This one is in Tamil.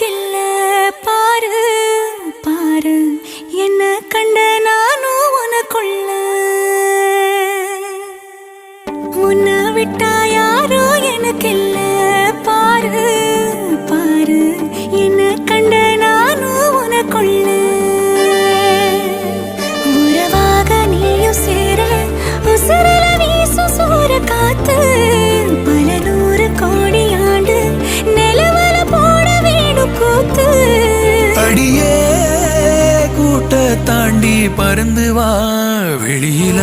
இல்ல பாரு பாரு என்ன கண்ட நானும் உனக்குள்ள உன்னை விட்டா யாரோ எனக்கு இல்ல பாரு பாரு என்ன கண்ட நானும் உனக்குள்ள உறவாக நீயும் சேர உசுரல வீசும் சூற காத்து பல நூறு கோடி ஆண்டு நிலவல போட வேணும் கூத்து அடியே கூட்ட தாண்டி பறந்து வா வெளியில